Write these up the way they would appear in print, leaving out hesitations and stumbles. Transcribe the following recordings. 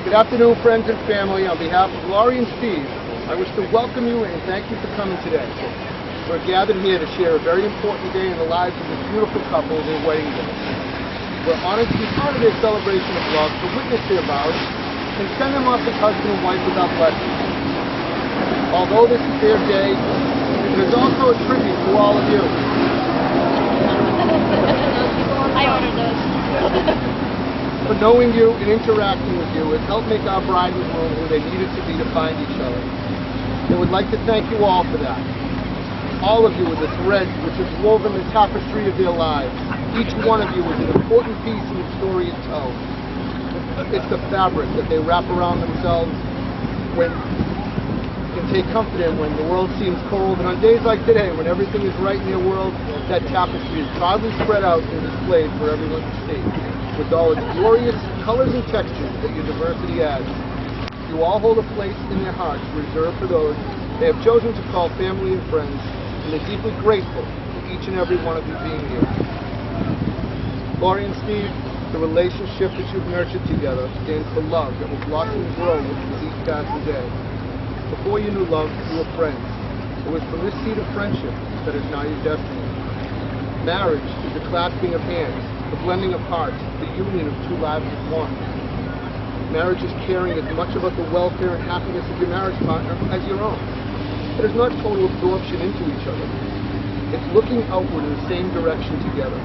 Good afternoon, friends and family. On behalf of Laurie and Steve, I wish to welcome you and thank you for coming today. We're gathered here to share a very important day in the lives of this beautiful couple, their wedding day. We're honored to be part of their celebration of love, to witness their vows, and send them off as husband and wife without blessing. Although this is their day, it is also a tribute to all of you. I ordered those. For knowing you and interacting with you, it helped make our bride and groom who they needed to be to find each other. And would like to thank you all for that. All of you are the thread which has woven the tapestry of their lives. Each one of you is an important piece in the story it tells. It's the fabric that they wrap around themselves when and take comfort in when the world seems cold. And on days like today, when everything is right in their world, that tapestry is proudly spread out and displayed for everyone to see, with all its glorious colors and textures that your diversity adds. You all hold a place in their hearts reserved for those they have chosen to call family and friends, and they're deeply grateful for each and every one of you being here. Laurie and Steve, the relationship that you've nurtured together stands for love that will blossom and grow with each passing day. Before you knew love, you were friends. It was from this seed of friendship that is now your destiny. Marriage is the clasping of hands, the blending of hearts, the union of two lives as one. Marriage is caring as much about the welfare and happiness of your marriage partner as your own. It is not total absorption into each other. It's looking outward in the same direction together.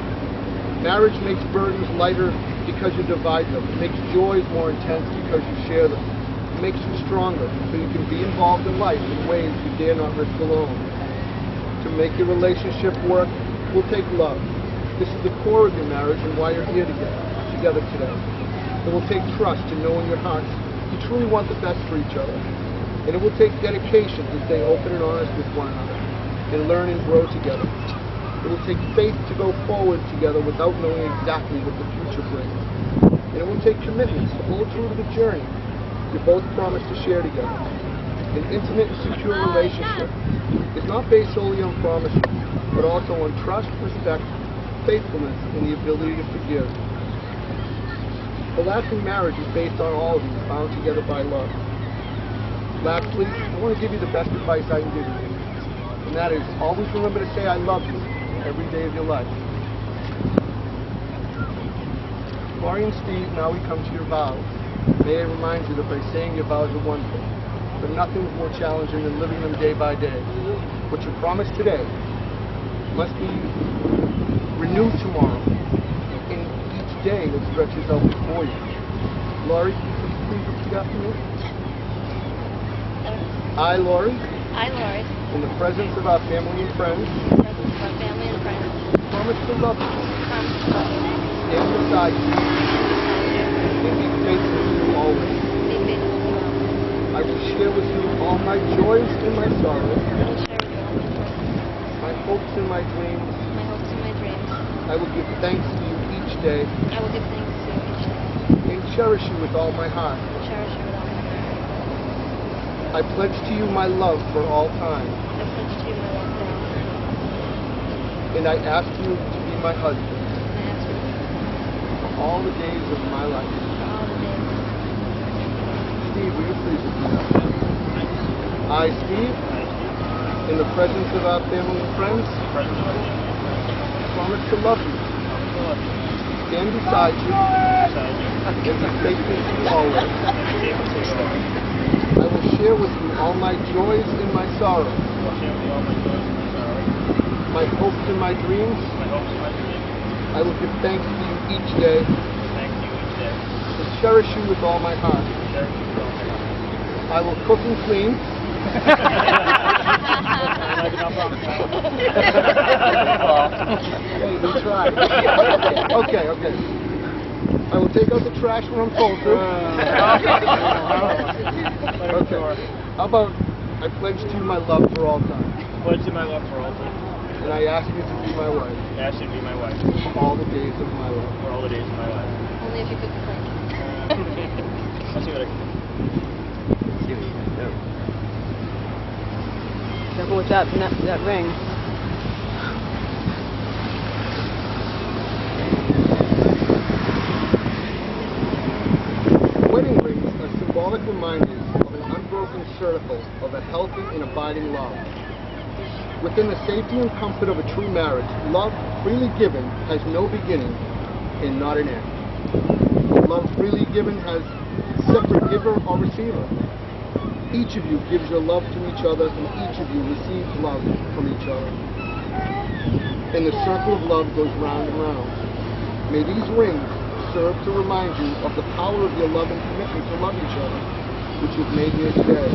Marriage makes burdens lighter because you divide them. It makes joys more intense because you share them. It makes you stronger so you can be involved in life in ways you dare not risk alone. To make your relationship work will take love. This is the core of your marriage and why you're here together today. It will take trust to know in your hearts you truly want the best for each other. And it will take dedication to stay open and honest with one another and learn and grow together. It will take faith to go forward together without knowing exactly what the future brings. And it will take commitment to hold true to the journey you both promise to share together. An intimate and secure relationship is not based solely on promises, but also on trust, respect, faithfulness, and the ability to forgive. A lasting marriage is based on all of you, bound together by love. Lastly, I want to give you the best advice I can give you, and that is always remember to say I love you every day of your life. Laurie and Steve, now we come to your vows. May I remind you that by saying your vows are one thing, but nothing is more challenging than living them day by day. What you promise today must be renewed tomorrow, in each day that stretches out before you. Laurie, please repeat after me. I, Laurie, in the presence of our family and friends, promise to love you, stand beside you, and be faithful to you always. I will share with you all my joys and my sorrows, my hopes and my dreams. I will give thanks to you each day, and cherish you with all my heart. I pledge to you my love for all time, and I ask you to be my husband for all the days of my life. Steve, will you please repeat after me? I, Steve, in the presence of our family and friends, promise to love you, stand beside you, and be faithful to you always. I will share with you all my joys and my sorrows, my hopes and my dreams. I will give thanks to you each day, and cherish you with all my heart. I will cook and clean. Hey, we tried. Okay. I will take out the trash when I'm told to. Okay. How about I pledge to you my love for all time. Pledge to my love for all time. And I ask you to be my wife. I ask you to be my wife. For all the days of my life. For all the days of my life. Only if you could clean. I'll see what I can do. Careful with that ring. Wedding rings are circle of a healthy and abiding love. Within the safety and comfort of a true marriage, love freely given has no beginning and not an end. Love freely given has separate giver or receiver. Each of you gives your love to each other, and each of you receives love from each other. And the circle of love goes round and round. May these rings serve to remind you of the power of your love and commitment to love each other, which you've made here today.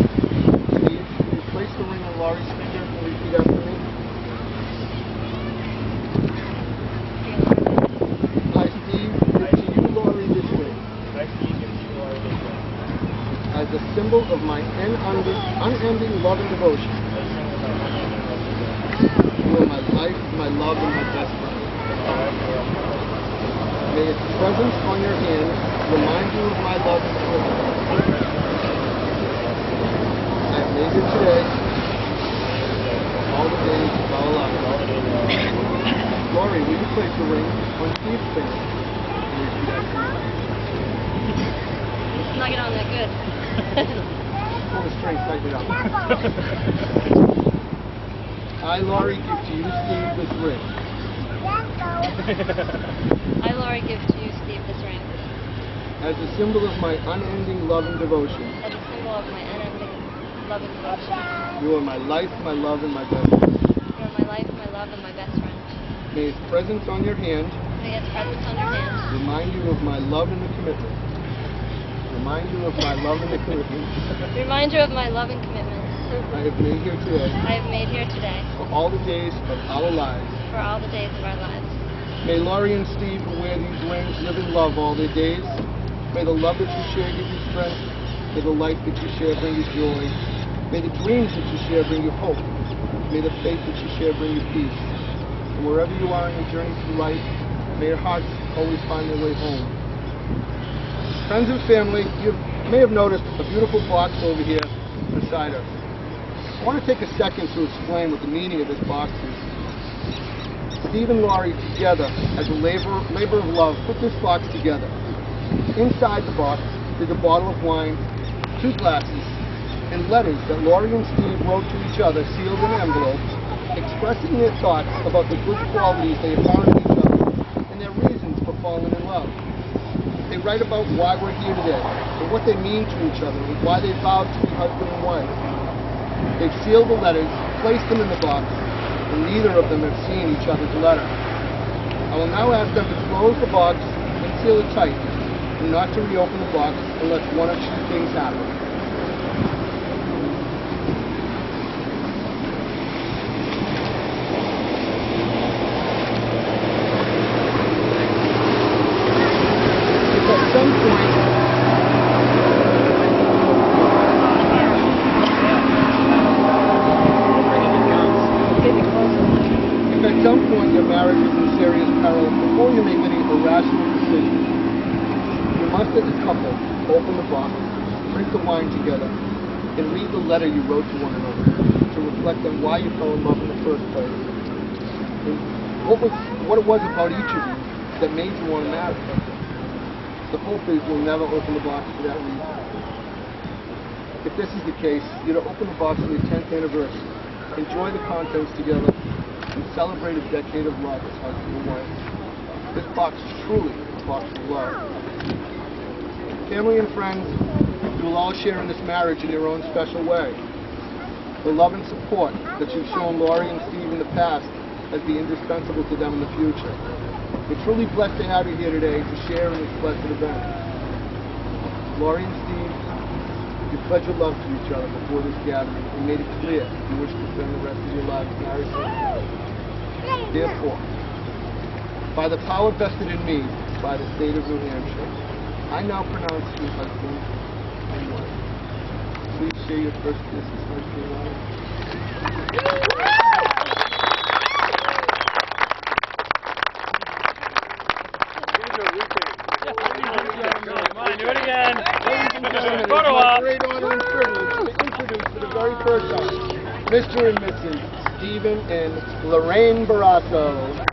Steve, can you place the ring on Laurie's finger and repeat after me? I, Steve, give to you, Laurie, this ring I, Steve, give to you, Laurie, this ring. as a symbol of my unending love and devotion. You are my life, my love, and my best friend. May its presence on your hand remind you of my love and commitment. I have made it today, all the days of our lives. Laurie, will you place the ring on Steve's finger? And repeat after me. Snug it on that good. Pull the string, tighten it up. I, Laurie, give to you, Steve, this ring. I, Laurie, give to you, Steve, this ring. As a symbol of my unending love and devotion. As a symbol of my unending love and devotion. You are my life, my love, and my best friend. You are my life, my love, and my best friend. May its presence on your hand May its presence on your hand remind you of my love and the commitment. Remind you of my love and the commitment remind you of my love and commitment I have made here today I have made here today for all the days of our lives. for all the days of our lives. May Laurie and Steve, who wear these rings, live in love all their days. May the love that you share give you strength. May the life that you share bring you joy. May the dreams that you share bring you hope. May the faith that you share bring you peace. And wherever you are in your journey through life, may your hearts always find their way home. Friends and family, you may have noticed a beautiful box over here beside us. I want to take a second to explain what the meaning of this box is. Steve and Laurie together, as a labor of love, put this box together. Inside the box is a bottle of wine, 2 glasses, and letters that Laurie and Steve wrote to each other, sealed in envelopes, expressing their thoughts about the good qualities they had found in each other and their reasons for falling in love. They write about why we're here today, and what they mean to each other, and why they vowed to be husband and wife. They've sealed the letters, placed them in the box, and neither of them have seen each other's letter. I will now ask them to close the box and seal it tight, and not to reopen the box unless one of 2 things happen. If at some point your marriage is in serious peril, before you make any irrational decisions, you must as a couple open the box, drink the wine together, and read the letter you wrote to one another to reflect on why you fell in love in the first place. And what it was about each of you that made you want to marry. The hope is you'll never open the box for that reason. If this is the case, you're to open the box on your 10th anniversary, enjoy the contents together, and celebrate a decade of love as husband and wife. This box is truly a box of love. Family and friends, you will all share in this marriage in your own special way. The love and support that you've shown Laurie and Steve in the past has been indispensable to them in the future. We're truly blessed to have you here today to share in this blessed event. Laurie and Steve, you pledged your love to each other before this gathering and made it clear you wish to spend the rest of your lives married to each other. Therefore, by the power vested in me by the state of New Hampshire, I now pronounce you husband and wife. Please share your first kiss as husband and wife. Come on, do it again. Ladies and gentlemen, Photo it's my op. great honor and privilege to introduce for the very first time Mr. and Mrs. Stephen and Lorraine Barrasso.